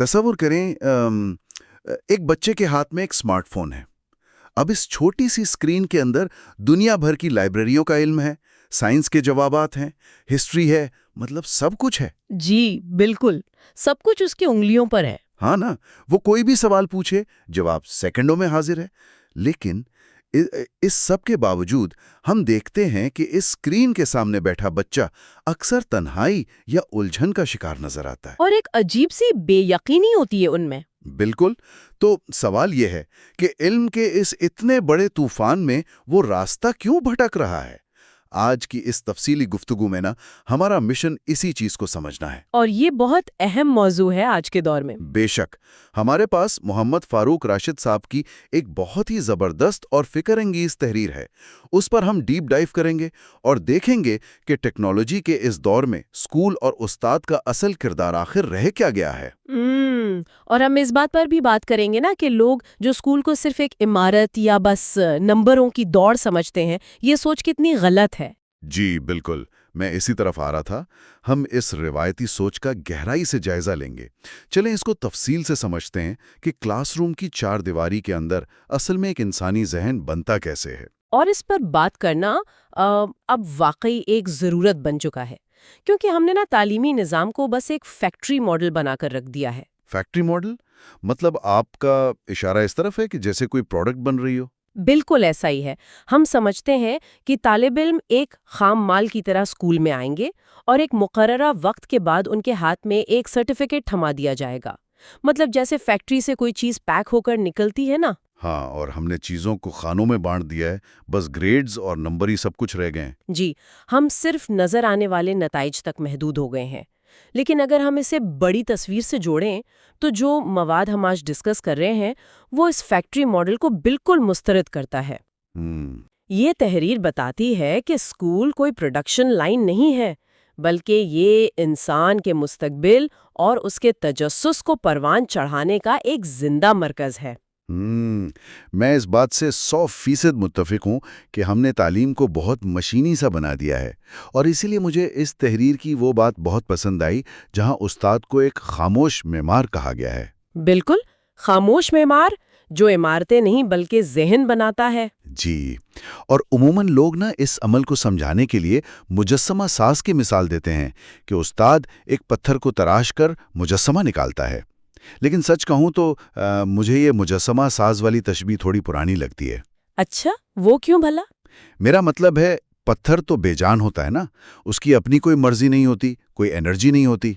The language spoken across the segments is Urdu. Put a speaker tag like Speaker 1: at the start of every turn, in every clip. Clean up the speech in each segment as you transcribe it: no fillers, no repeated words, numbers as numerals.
Speaker 1: تصور کریں ایک بچے کے ہاتھ میں ایک سمارٹ فون ہے۔ اب اس چھوٹی سی اسکرین کے اندر دنیا بھر کی لائبریریوں کا علم ہے، سائنس کے جوابات ہیں، ہسٹری ہے، مطلب سب کچھ ہے۔
Speaker 2: جی بالکل، سب کچھ اس کی انگلیوں پر ہے۔
Speaker 1: ہاں نا، وہ کوئی بھی سوال پوچھے جواب سیکنڈوں میں حاضر ہے۔ لیکن اس سب کے باوجود ہم دیکھتے ہیں کہ اس اسکرین کے سامنے بیٹھا بچہ اکثر تنہائی یا الجھن کا شکار نظر آتا ہے،
Speaker 2: اور ایک عجیب سی بے یقینی ہوتی ہے ان میں۔
Speaker 1: بالکل۔ تو سوال یہ ہے کہ علم کے اس اتنے بڑے طوفان میں وہ راستہ کیوں بھٹک رہا ہے؟ آج کی اس تفصیلی گفتگو میں ہمارا مشن اسی چیز کو سمجھنا ہے۔
Speaker 2: اور یہ بہت اہم موضوع ہے آج کے دور میں۔
Speaker 1: بے شک، ہمارے پاس محمد فاروق راشد صاحب کی ایک بہت ہی زبردست اور فکر انگیز تحریر ہے۔ اس پر ہم ڈیپ ڈائیو کریں گے اور دیکھیں گے کہ ٹیکنالوجی کے اس دور میں اسکول اور استاد کا اصل کردار آخر رہ کیا گیا ہے۔
Speaker 2: اور ہم اس بات پر بھی بات کریں گے نا کہ لوگ جو اسکول کو صرف ایک عمارت یا بس نمبروں کی دوڑ سمجھتے ہیں، یہ سوچ کتنی غلط ہے۔
Speaker 1: جی بالکل، میں اسی طرف آ رہا تھا۔ ہم اس روایتی سوچ کا گہرائی سے جائزہ لیں گے۔ چلیں اس کو تفصیل سے سمجھتے ہیں کہ کلاس روم کی چار دیواری کے اندر اصل میں ایک انسانی ذہن بنتا کیسے ہے۔
Speaker 2: اور اس پر بات کرنا اب واقعی ایک ضرورت بن چکا ہے، کیونکہ ہم نے تعلیمی نظام کو بس ایک فیکٹری ماڈل بنا کر رکھ دیا ہے۔
Speaker 1: Factory model? مطلب آپ کا اشارہ اس طرف ہے کہ جیسے کوئی پروڈکٹ بن رہی ہو؟
Speaker 2: بالکل ایسا ہی ہے۔ ہم سمجھتے ہیں کہ طالب علم ایک خام مال کی طرح اسکول میں آئیں گے اور ایک مقررہ وقت کے بعد ان کے ہاتھ میں ایک سرٹیفکیٹ تھما دیا جائے گا، مطلب جیسے فیکٹری سے کوئی چیز پیک ہو کر نکلتی ہے نا۔
Speaker 1: ہاں، اور ہم نے چیزوں کو خانوں میں بانٹ دیا ہے، بس گریڈز اور نمبر ہی سب کچھ رہ گئے ہیں۔
Speaker 2: جی، ہم صرف نظر آنے والے نتائج تک محدود ہو گئے ہیں۔ لیکن اگر ہم اسے بڑی تصویر سے جوڑیں تو جو مواد ہم آج ڈسکس کر رہے ہیں وہ اس فیکٹری ماڈل کو بالکل مسترد کرتا ہے۔ یہ تحریر بتاتی ہے کہ اسکول کوئی پروڈکشن لائن نہیں ہے، بلکہ یہ انسان کے مستقبل اور اس کے تجسس کو پروان چڑھانے کا ایک زندہ مرکز ہے۔
Speaker 1: میں اس بات سے 100% متفق ہوں کہ ہم نے تعلیم کو بہت مشینی سا بنا دیا ہے، اور اسی لیے مجھے اس تحریر کی وہ بات بہت پسند آئی جہاں استاد کو ایک خاموش معمار کہا گیا ہے۔
Speaker 2: بالکل، خاموش معمار جو عمارتیں نہیں بلکہ ذہن بناتا ہے۔
Speaker 1: جی، اور عموماً لوگ اس عمل کو سمجھانے کے لیے مجسمہ ساز کی مثال دیتے ہیں کہ استاد ایک پتھر کو تراش کر مجسمہ نکالتا ہے، لیکن سچ کہوں تو مجھے یہ مجسمہ ساز والی تشبیہ تھوڑی پرانی لگتی ہے۔
Speaker 2: اچھا، وہ کیوں بھلا؟
Speaker 1: میرا مطلب ہے پتھر تو بے جان ہوتا ہے نا، اس کی اپنی کوئی مرضی نہیں ہوتی، کوئی انرجی نہیں ہوتی۔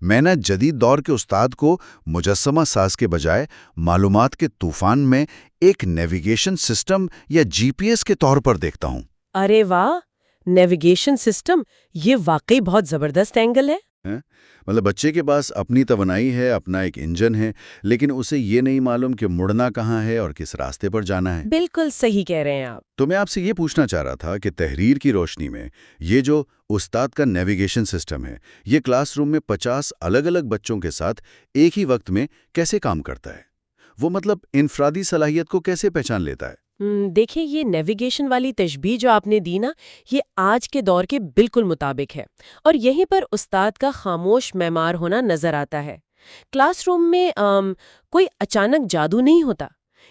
Speaker 1: میں جدید دور کے استاد کو مجسمہ ساز کے بجائے معلومات کے طوفان میں ایک نیویگیشن سسٹم یا GPS کے طور پر دیکھتا ہوں۔
Speaker 2: ارے واہ، نیویگیشن سسٹم، یہ واقعی بہت زبردست اینگل ہے۔
Speaker 1: مطلب بچے کے پاس اپنی توانائی ہے، اپنا ایک انجن ہے، لیکن اسے یہ نہیں معلوم کہ مڑنا کہاں ہے اور کس راستے پر جانا ہے۔
Speaker 2: بالکل صحیح کہہ رہے ہیں آپ۔
Speaker 1: تو میں آپ سے یہ پوچھنا چاہ رہا تھا کہ تحریر کی روشنی میں یہ جو استاد کا نیویگیشن سسٹم ہے، یہ کلاس روم میں 50 الگ الگ بچوں کے ساتھ ایک ہی وقت میں کیسے کام کرتا ہے؟ وہ مطلب انفرادی صلاحیت کو کیسے پہچان لیتا ہے؟
Speaker 2: دیکھیں، یہ نیویگیشن والی تشبیہ جو آپ نے دی نا، یہ آج کے دور کے بالکل مطابق ہے، اور یہیں پر استاد کا خاموش معمار ہونا نظر آتا ہے۔ کلاس روم میں کوئی اچانک جادو نہیں ہوتا،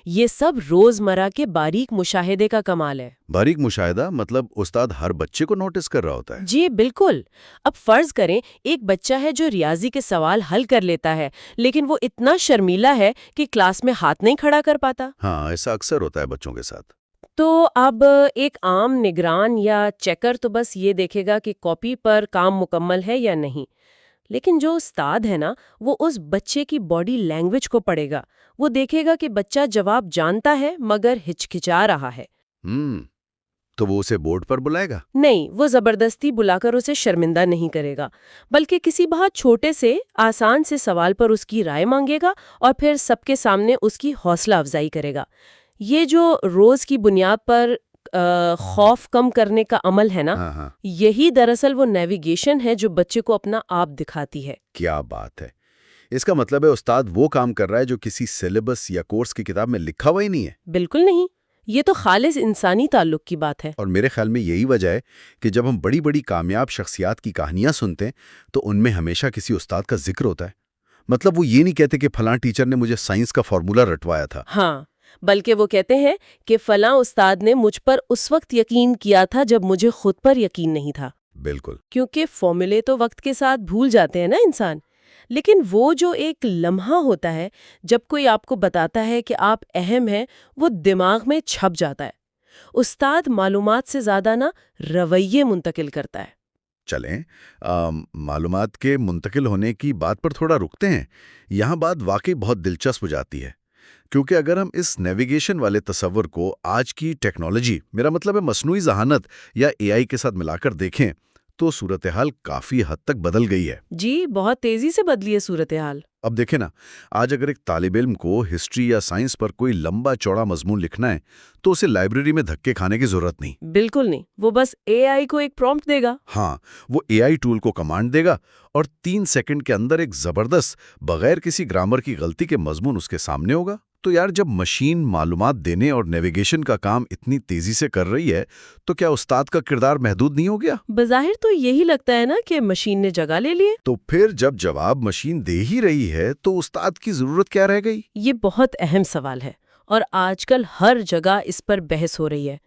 Speaker 2: یہ سب روزمرہ کے باریک مشاہدے کا کمال ہے۔
Speaker 1: باریک مشاہدہ مطلب استاد ہر بچے کو نوٹس کر رہا ہوتا ہے؟
Speaker 2: جی بالکل۔ اب فرض کریں ایک بچہ ہے جو ریاضی کے سوال حل کر لیتا ہے، لیکن وہ اتنا شرمیلا ہے کہ کلاس میں ہاتھ نہیں کھڑا کر پاتا۔
Speaker 1: ہاں، ایسا اکثر ہوتا ہے بچوں کے ساتھ۔
Speaker 2: تو اب ایک عام نگران یا چیکر تو بس یہ دیکھے گا کہ کاپی پر کام مکمل ہے یا نہیں، لیکن جو استاد ہے نا، وہ اس بچے کی باڈی لینگویج کو پڑھے گا۔ وہ دیکھے گا کہ بچہ جواب جانتا ہے مگر ہچکچا رہا ہے۔
Speaker 1: تو وہ اسے بورڈ پر بلائے گا؟
Speaker 2: نہیں، وہ زبردستی بلا کر اسے شرمندہ نہیں کرے گا، بلکہ کسی بہت چھوٹے سے آسان سے سوال پر اس کی رائے مانگے گا اور پھر سب کے سامنے اس کی حوصلہ افزائی کرے گا۔ یہ جو روز کی بنیاد پر خوف کم کرنے کا عمل ہے نا، یہی دراصل وہ نیویگیشن ہے جو بچے کو اپنا آپ دکھاتی ہے۔
Speaker 1: کیا بات ہے! اس کا مطلب ہے استاد وہ کام کر رہا ہے جو کسی سلیبس یا کورس کی کتاب میں لکھا ہوا ہی نہیں ہے۔
Speaker 2: بالکل نہیں، یہ تو خالص انسانی تعلق کی بات ہے۔
Speaker 1: اور میرے خیال میں یہی وجہ ہے کہ جب ہم بڑی بڑی کامیاب شخصیات کی کہانیاں سنتے ہیں تو ان میں ہمیشہ کسی استاد کا ذکر ہوتا ہے۔ مطلب وہ یہ نہیں کہتے کہ فلاں ٹیچر نے مجھے سائنس کا فارمولا رٹوایا تھا.
Speaker 2: ہاں، بلکہ وہ کہتے ہیں کہ فلاں استاد نے مجھ پر اس وقت یقین کیا تھا جب مجھے خود پر یقین نہیں تھا.
Speaker 1: بالکل.
Speaker 2: کیونکہ فارمولے تو وقت کے ساتھ بھول جاتے ہیں نا انسان، لیکن وہ جو ایک لمحہ ہوتا ہے جب کوئی آپ کو بتاتا ہے کہ آپ اہم ہیں، وہ دماغ میں چھپ جاتا ہے. استاد معلومات سے زیادہ نا رویے منتقل کرتا ہے.
Speaker 1: چلیں معلومات کے منتقل ہونے کی بات پر تھوڑا رکتے ہیں. یہاں بات واقعی بہت دلچسپ ہو جاتی ہے، کیونکہ اگر ہم اس نیویگیشن والے تصور کو آج کی ٹیکنالوجی، میرا مطلب ہے مصنوعی ذہانت یا اے آئی کے ساتھ ملا کر دیکھیں تو صورتحال کافی حد تک بدل گئی ہے.
Speaker 2: جی، بہت تیزی سے بدلی ہے صورتحال.
Speaker 1: اب دیکھیں نا، آج اگر ایک طالب علم کو ہسٹری یا سائنس پر کوئی لمبا چوڑا مضمون لکھنا ہے تو اسے لائبریری میں دھکے کھانے کی ضرورت نہیں.
Speaker 2: بالکل نہیں، وہ بس اے آئی کو ایک پرومپٹ دے گا.
Speaker 1: ہاں، وہ اے آئی ٹول کو کمانڈ دے گا اور 3 سیکنڈ کے اندر ایک زبردست، بغیر کسی گرامر کی غلطی کے مضمون اس کے سامنے ہوگا. تو یار، جب مشین معلومات دینے اور نیویگیشن کا کام اتنی تیزی سے کر رہی ہے تو کیا استاد کا کردار محدود نہیں ہو گیا؟
Speaker 2: بظاہر تو یہی لگتا ہے نا کہ مشین نے جگہ لے لی ہے.
Speaker 1: تو پھر جب جواب مشین دے ہی رہی ہے تو استاد کی ضرورت کیا رہ گئی؟
Speaker 2: یہ بہت اہم سوال ہے اور آج کل ہر جگہ اس پر بحث ہو رہی ہے.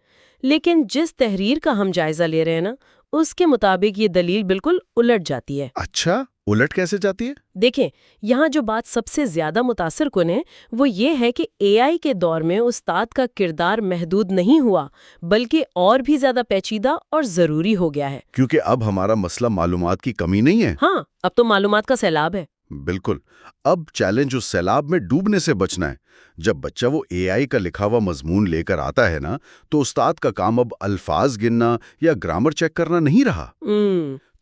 Speaker 2: لیکن جس تحریر کا ہم جائزہ لے رہے ہیں نا، اس کے مطابق یہ دلیل بالکل الٹ جاتی ہے.
Speaker 1: اچھا، الٹ کیسے جاتی ہے؟
Speaker 2: دیکھیں، یہاں جو بات سب سے زیادہ متاثر کن ہے وہ یہ ہے کہ اے آئی کے دور میں استاد کا کردار محدود نہیں ہوا، بلکہ اور بھی زیادہ پیچیدہ اور ضروری ہو گیا ہے.
Speaker 1: کیونکہ اب ہمارا مسئلہ معلومات کی کمی نہیں ہے.
Speaker 2: ہاں، اب تو معلومات کا سیلاب ہے.
Speaker 1: بالکل. اب چیلنج اس سیلاب میں ڈوبنے سے بچنا ہے. جب بچہ وہ اے آئی کا لکھا ہوا مضمون لے کر آتا ہے نا، تو استاد کا کام اب الفاظ گننا یا گرامر چیک کرنا نہیں رہا.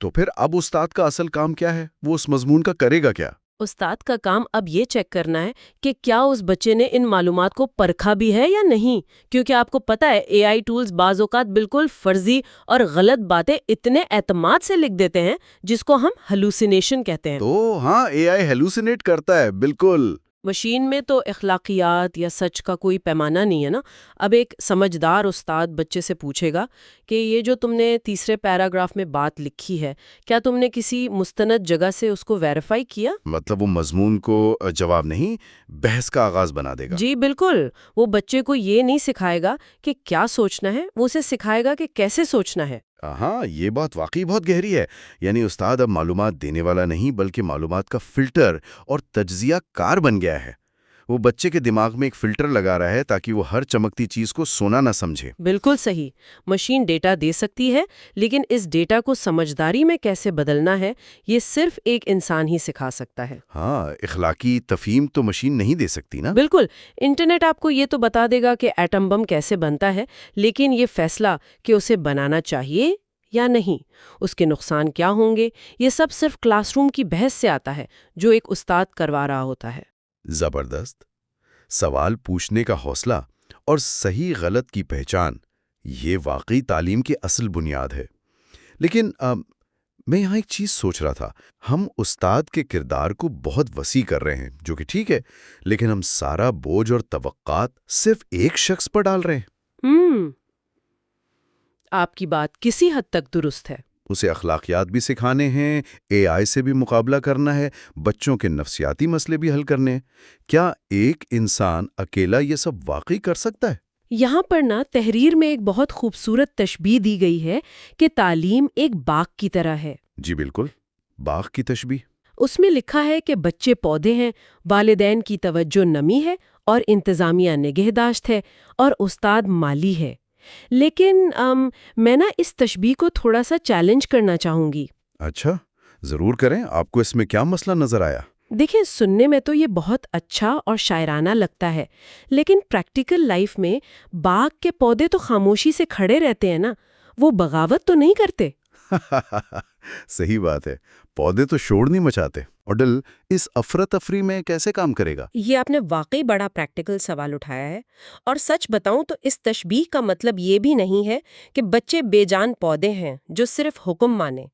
Speaker 1: تو پھر اب استاد کا اصل کام کیا ہے؟ وہ اس مضمون کا کرے گا کیا؟
Speaker 2: استاد کا کام اب یہ چیک کرنا ہے کہ کیا اس بچے نے ان معلومات کو پرکھا بھی ہے یا نہیں. کیونکہ آپ کو پتہ ہے اے آئی ٹولز بعض اوقات بالکل فرضی اور غلط باتیں اتنے اعتماد سے لکھ دیتے ہیں جس کو ہم ہلوسینیشن کہتے ہیں.
Speaker 1: تو ہاں، اے آئی ہیلوسینیٹ کرتا ہے. بالکل.
Speaker 2: مشین میں تو اخلاقیات یا سچ کا کوئی پیمانہ نہیں ہے نا. اب ایک سمجھدار استاد بچے سے پوچھے گا کہ یہ جو تم نے تیسرے پیراگراف میں بات لکھی ہے، کیا تم نے کسی مستند جگہ سے اس کو ویریفائی کیا؟
Speaker 1: مطلب وہ مضمون کو جواب نہیں، بحث کا آغاز بنا دے گا.
Speaker 2: جی بالکل. وہ بچے کو یہ نہیں سکھائے گا کہ کیا سوچنا ہے، وہ اسے سکھائے گا کہ کیسے سوچنا ہے.
Speaker 1: ہاں، یہ بات واقعی بہت گہری ہے. یعنی استاد اب معلومات دینے والا نہیں بلکہ معلومات کا فلٹر اور تجزیہ کار بن گیا ہے. وہ بچے کے دماغ میں ایک فلٹر لگا رہا ہے تاکہ وہ ہر چمکتی چیز کو سونا نہ سمجھے.
Speaker 2: بالکل صحیح. مشین ڈیٹا دے سکتی ہے، لیکن اس ڈیٹا کو سمجھداری میں کیسے بدلنا ہے یہ صرف ایک انسان ہی سکھا سکتا ہے.
Speaker 1: ہاں، اخلاقی تفہیم تو مشین نہیں دے سکتی نا.
Speaker 2: بالکل. انٹرنیٹ آپ کو یہ تو بتا دے گا کہ ایٹم بم کیسے بنتا ہے، لیکن یہ فیصلہ کہ اسے بنانا چاہیے یا نہیں، اس کے نقصان کیا ہوں گے، یہ سب صرف کلاس روم کی بحث سے آتا ہے جو ایک استاد کروا رہا ہوتا ہے.
Speaker 1: زبردست. سوال پوچھنے کا حوصلہ اور صحیح غلط کی پہچان، یہ واقعی تعلیم کی اصل بنیاد ہے. لیکن میں یہاں ایک چیز سوچ رہا تھا. ہم استاد کے کردار کو بہت وسیع کر رہے ہیں، جو کہ ٹھیک ہے، لیکن ہم سارا بوجھ اور توقعات صرف ایک شخص پر ڈال رہے ہیں.
Speaker 2: آپ کی بات کسی حد تک درست ہے.
Speaker 1: اسے اخلاقیات بھی سکھانے ہیں، اے آئی سے بھی مقابلہ کرنا ہے، بچوں کے نفسیاتی مسئلے بھی حل کرنے ہیں. کیا ایک انسان اکیلا یہ سب واقعی کر سکتا ہے؟
Speaker 2: یہاں پر نا تحریر میں ایک بہت خوبصورت تشبیہ دی گئی ہے کہ تعلیم ایک باغ کی طرح ہے.
Speaker 1: جی بالکل، باغ کی تشبیہ.
Speaker 2: اس میں لکھا ہے کہ بچے پودے ہیں، والدین کی توجہ نمی ہے اور انتظامیہ نگہداشت ہے، اور استاد مالی ہے. لیکن میں نا اس تشبیہ کو تھوڑا سا چیلنج کرنا چاہوں گی.
Speaker 1: اچھا، ضرور کریں. آپ کو اس میں کیا مسئلہ نظر آیا؟
Speaker 2: دیکھیں، سننے میں تو یہ بہت اچھا اور شاعرانہ لگتا ہے، لیکن پریکٹیکل لائف میں باغ کے پودے تو خاموشی سے کھڑے رہتے ہیں نا، وہ بغاوت تو نہیں کرتے.
Speaker 1: صحیح بات ہے، پودے تو شور نہیں مچاتے. اور دل اس افراتفری میں کیسے کام کرے گا؟
Speaker 2: یہ آپ نے واقعی بڑا پریکٹیکل سوال اٹھایا ہے. اور سچ بتاؤں تو اس تشبیہ کا مطلب یہ بھی نہیں ہے کہ بچے بے جان پودے ہیں جو صرف حکم مانے.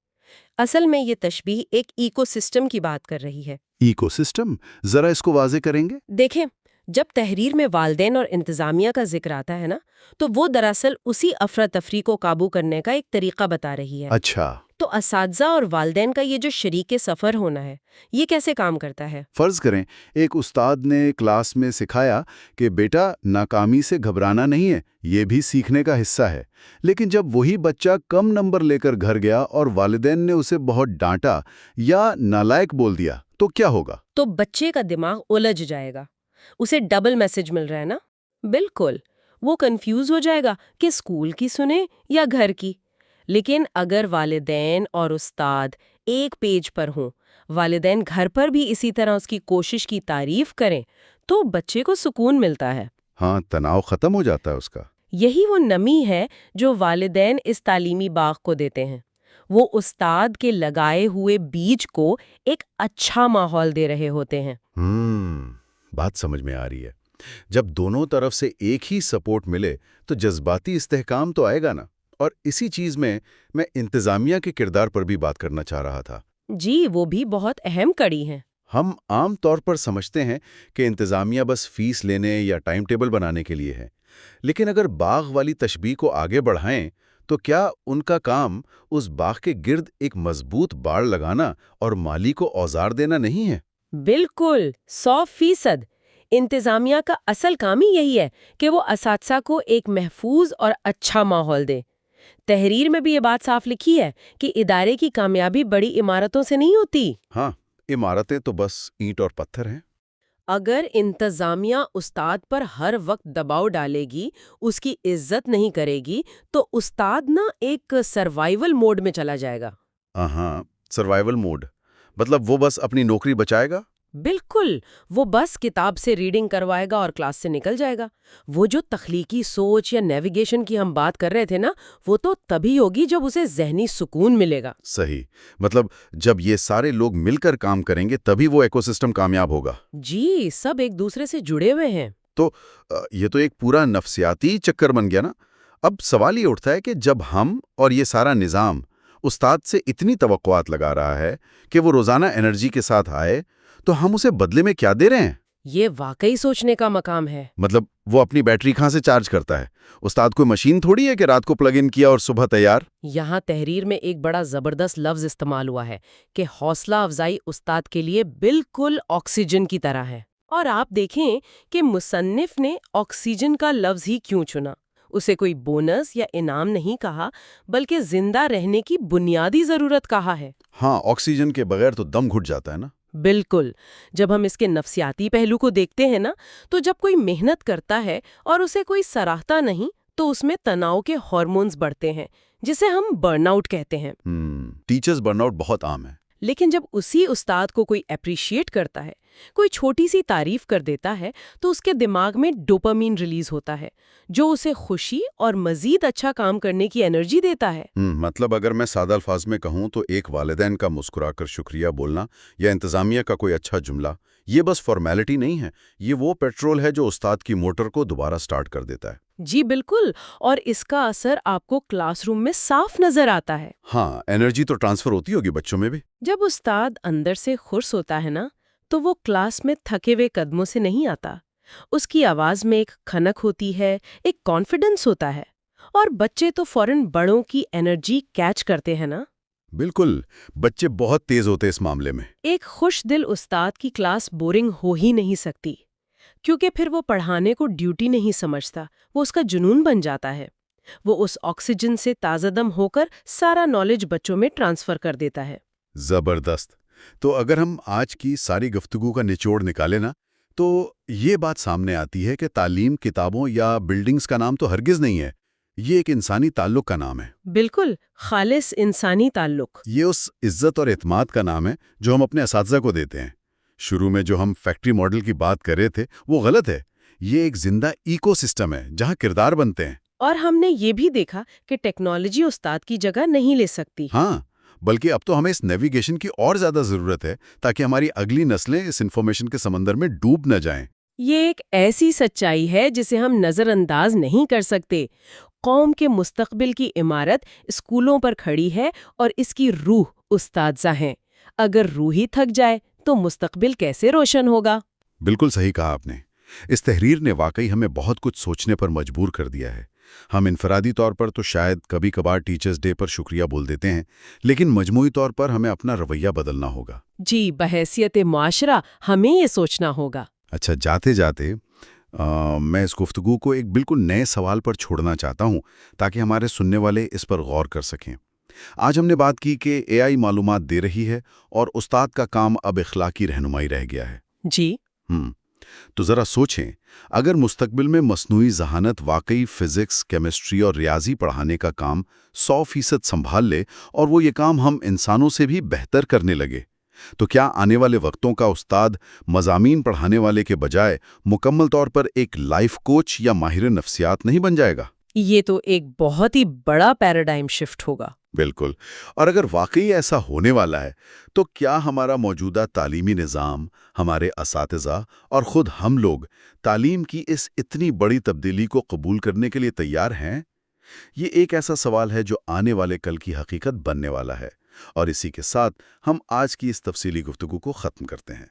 Speaker 2: اصل میں یہ تشبیہ ایک ایکو سسٹم کی بات کر رہی ہے.
Speaker 1: Ecosystem? ذرا اس کو واضح کریں گے؟
Speaker 2: دیکھیں، جب تحریر میں والدین اور انتظامیہ کا ذکر آتا ہے نا، تو وہ دراصل اسی افراتفری کو قابو کرنے کا ایک طریقہ بتا رہی ہے۔
Speaker 1: اچھا،
Speaker 2: تو اساتذہ اور والدین کا یہ جو شریک سفر ہونا ہے، یہ کیسے کام کرتا ہے؟
Speaker 1: فرض کریں ایک استاد نے کلاس میں سکھایا کہ بیٹا ناکامی سے گھبرانا نہیں ہے، یہ بھی سیکھنے کا حصہ ہے، لیکن جب وہی بچہ کم نمبر لے کر گھر گیا اور والدین نے اسے بہت ڈانٹا یا نالائق بول دیا تو کیا ہوگا؟
Speaker 2: تو بچے کا دماغ الجھ جائے گا، اسے ڈبل میسج مل رہا ہے نا؟ بالکل، وہ کنفیوز ہو جائے گا کہ اسکول کی سنے یا گھر کی۔ لیکن اگر والدین اور استاد ایک پیج پر ہوں، والدین گھر پر بھی اسی طرح اس کی کوشش کی تعریف کریں، تو بچے کو سکون ملتا ہے۔
Speaker 1: ہاں، تناؤ ختم ہو جاتا ہے اس کا۔
Speaker 2: یہی وہ نمی ہے جو والدین اس تعلیمی باغ کو دیتے ہیں۔ وہ استاد کے لگائے ہوئے بیج کو ایک اچھا ماحول دے رہے ہوتے ہیں۔
Speaker 1: بات سمجھ میں آ رہی ہے۔ جب دونوں طرف سے ایک ہی سپورٹ ملے تو جذباتی استحکام تو آئے گا نا۔ اور اسی چیز میں انتظامیہ کے کردار پر بھی بات کرنا چاہ رہا تھا۔
Speaker 2: جی، وہ بھی بہت اہم کڑی ہیں۔
Speaker 1: ہم عام طور پر سمجھتے ہیں کہ انتظامیہ بس فیس لینے یا ٹائم ٹیبل بنانے کے لیے ہے، لیکن اگر باغ والی تشبیہ کو آگے بڑھائیں تو کیا ان کا کام اس باغ کے گرد ایک مضبوط باڑ لگانا اور مالی کو اوزار دینا نہیں ہے؟
Speaker 2: بالکل، 100%۔ انتظامیہ کا اصل کام ہی یہی ہے کہ وہ اساتذہ کو ایک محفوظ اور اچھا ماحول دے۔ تحریر میں بھی یہ بات صاف لکھی ہے کہ ادارے کی کامیابی بڑی عمارتوں سے نہیں ہوتی۔
Speaker 1: ہاں، عمارتیں تو بس اینٹ اور پتھر ہیں۔
Speaker 2: اگر انتظامیہ استاد پر ہر وقت دباؤ ڈالے گی، اس کی عزت نہیں کرے گی، تو استاد نا ایک سروائیول موڈ میں چلا جائے گا۔
Speaker 1: ہاں، سروائیول موڈ، مطلب وہ بس اپنی نوکری بچائے گا؟
Speaker 2: بالکل، وہ بس کتاب سے ریڈنگ کروائے گا اور کلاس سے نکل جائے گا۔ وہ جو تخلیقی سوچ یا نیویگیشن کی ہم بات کر رہے تھے نا، وہ تو تبھی ہوگی جب اسے ذہنی سکون ملے گا۔
Speaker 1: صحیح، مطلب جب یہ سارے لوگ مل کر کام کریں گے تبھی وہ ایکو سسٹم کامیاب ہوگا۔
Speaker 2: جی، سب ایک دوسرے سے جڑے ہوئے ہیں۔
Speaker 1: تو یہ تو ایک پورا نفسیاتی چکر بن گیا نا۔ اب سوال یہ اٹھتا ہے کہ جب ہم اور یہ سارا نظام استاد سے اتنی توقعات لگا رہا ہے کہ وہ روزانہ انرجی کے ساتھ آئے، تو ہم اسے بدلے میں کیا دے رہے ہیں؟
Speaker 2: یہ واقعی سوچنے کا مقام ہے۔
Speaker 1: مطلب وہ اپنی بیٹری کہاں سے چارج کرتا ہے؟ استاد کوئی مشین تھوڑی ہے کہ رات کو پلگ ان کیا اور صبح تیار۔
Speaker 2: یہاں تحریر میں ایک بڑا زبردست لفظ استعمال ہوا ہے کہ حوصلہ افزائی استاد کے لیے بالکل آکسیجن کی طرح ہے۔ اور آپ دیکھیں کہ مصنف نے آکسیجن کا لفظ ہی کیوں چنا۔ اسے کوئی بونس یا انعام نہیں کہا، بلکہ زندہ رہنے کی بنیادی ضرورت کہا ہے۔
Speaker 1: ہاں، آکسیجن کے بغیر تو دم گھٹ جاتا ہے نا۔
Speaker 2: بالکل، جب ہم اس کے نفسیاتی پہلو کو دیکھتے ہیں نا، تو جب کوئی محنت کرتا ہے اور اسے کوئی سراہتا نہیں، تو اس میں تناؤ کے ہارمونز بڑھتے ہیں، جسے ہم برن آؤٹ کہتے ہیں۔
Speaker 1: ٹیچرز برن آؤٹ بہت عام ہے۔
Speaker 2: لیکن جب اسی استاد کو کوئی اپریشیٹ کرتا ہے، کوئی چھوٹی سی تعریف کر دیتا ہے، تو اس کے دماغ میں ڈوپامین ریلیز ہوتا ہے، جو اسے خوشی اور مزید اچھا کام کرنے کی انرجی دیتا ہے۔
Speaker 1: مطلب اگر میں سادہ الفاظ میں کہوں تو ایک والدین کا مسکرا کر شکریہ بولنا یا انتظامیہ کا کوئی اچھا جملہ، یہ بس فارمیلٹی نہیں ہے، یہ وہ پیٹرول ہے جو استاد کی موٹر کو دوبارہ سٹارٹ کر دیتا ہے۔
Speaker 2: جی بالکل، اور اس کا اثر آپ کو کلاس روم میں صاف نظر آتا ہے۔
Speaker 1: ہاں، انرجی تو ٹرانسفر ہوتی ہوگی بچوں میں بھی۔
Speaker 2: جب استاد اندر سے خرس ہوتا ہے نا، تو وہ کلاس میں تھکے ہوئے قدموں سے نہیں آتا۔ اس کی آواز میں ایک کھنک ہوتی ہے، ایک کانفیڈنس ہوتا ہے، اور بچے تو فوراً بڑوں کی انرجی کیچ کرتے ہیں نا۔
Speaker 1: بالکل، بچے بہت تیز ہوتے اس معاملے میں۔
Speaker 2: ایک خوش دل استاد کی کلاس بورنگ ہو ہی نہیں سکتی، کیونکہ پھر وہ پڑھانے کو ڈیوٹی نہیں سمجھتا، وہ اس کا جنون بن جاتا ہے۔ وہ اس آکسیجن سے تازہ دم ہو کر سارا نالج بچوں میں ٹرانسفر کر دیتا ہے۔
Speaker 1: زبردست۔ تو اگر ہم آج کی ساری گفتگو کا نچوڑ نکالیں نا، تو یہ بات سامنے آتی ہے کہ تعلیم کتابوں یا بلڈنگز کا نام تو ہرگز نہیں ہے، یہ ایک انسانی تعلق کا نام ہے۔
Speaker 2: بالکل، خالص انسانی تعلق۔
Speaker 1: یہ اس عزت اور اعتماد کا نام ہے جو ہم اپنے اساتذہ کو دیتے ہیں۔ شروع میں جو ہم فیکٹری ماڈل کی بات کر رہے تھے وہ غلط ہے، یہ ایک زندہ ایکو سسٹم ہے جہاں کردار بنتے ہیں۔
Speaker 2: اور ہم نے یہ بھی دیکھا کہ ٹیکنالوجی استاد کی جگہ نہیں لے سکتی۔
Speaker 1: ہاں، بلکہ اب تو ہمیں اس نیویگیشن کی اور زیادہ ضرورت ہے تاکہ ہماری اگلی نسلیں اس انفارمیشن کے سمندر میں ڈوب نہ جائیں۔
Speaker 2: یہ ایک ایسی سچائی ہے جسے ہم نظر انداز نہیں کر سکتے۔ قوم کے مستقبل کی عمارت اسکولوں پر کھڑی ہے اور اس کی روح اساتذہ ہیں۔ اگر روح ہی تھک جائے تو مستقبل کیسے روشن ہوگا؟
Speaker 1: بالکل صحیح کہا آپ نے۔ اس تحریر نے واقعی ہمیں بہت کچھ سوچنے پر مجبور کر دیا ہے۔ ہم انفرادی طور پر تو شاید کبھی کبھار ٹیچرز ڈے پر شکریہ بول دیتے ہیں، لیکن مجموعی طور پر ہمیں اپنا رویہ بدلنا ہوگا۔
Speaker 2: جی، بحیثیت معاشرہ ہمیں یہ سوچنا ہوگا۔
Speaker 1: اچھا، جاتے جاتے میں اس گفتگو کو ایک بالکل نئے سوال پر چھوڑنا چاہتا ہوں تاکہ ہمارے سننے والے اس پر غور کر سکیں۔ آج ہم نے بات کی کہ اے آئی معلومات دے رہی ہے اور استاد کا کام اب اخلاقی رہنمائی رہ گیا ہے۔
Speaker 2: جی۔
Speaker 1: تو ذرا سوچیں، اگر مستقبل میں مصنوعی ذہانت واقعی فزکس، کیمسٹری اور ریاضی پڑھانے کا کام 100% سنبھال لے اور وہ یہ کام ہم انسانوں سے بھی بہتر کرنے لگے، تو کیا آنے والے وقتوں کا استاد مضامین پڑھانے والے کے بجائے مکمل طور پر ایک لائف کوچ یا ماہر نفسیات نہیں بن جائے گا؟
Speaker 2: یہ تو ایک بہت ہی بڑا پیراڈائم شفٹ ہوگا۔
Speaker 1: بالکل۔ اور اگر واقعی ایسا ہونے والا ہے تو کیا ہمارا موجودہ تعلیمی نظام، ہمارے اساتذہ اور خود ہم لوگ تعلیم کی اس اتنی بڑی تبدیلی کو قبول کرنے کے لیے تیار ہیں؟ یہ ایک ایسا سوال ہے جو آنے والے کل کی حقیقت بننے والا ہے۔ اور اسی کے ساتھ ہم آج کی اس تفصیلی گفتگو کو ختم کرتے ہیں۔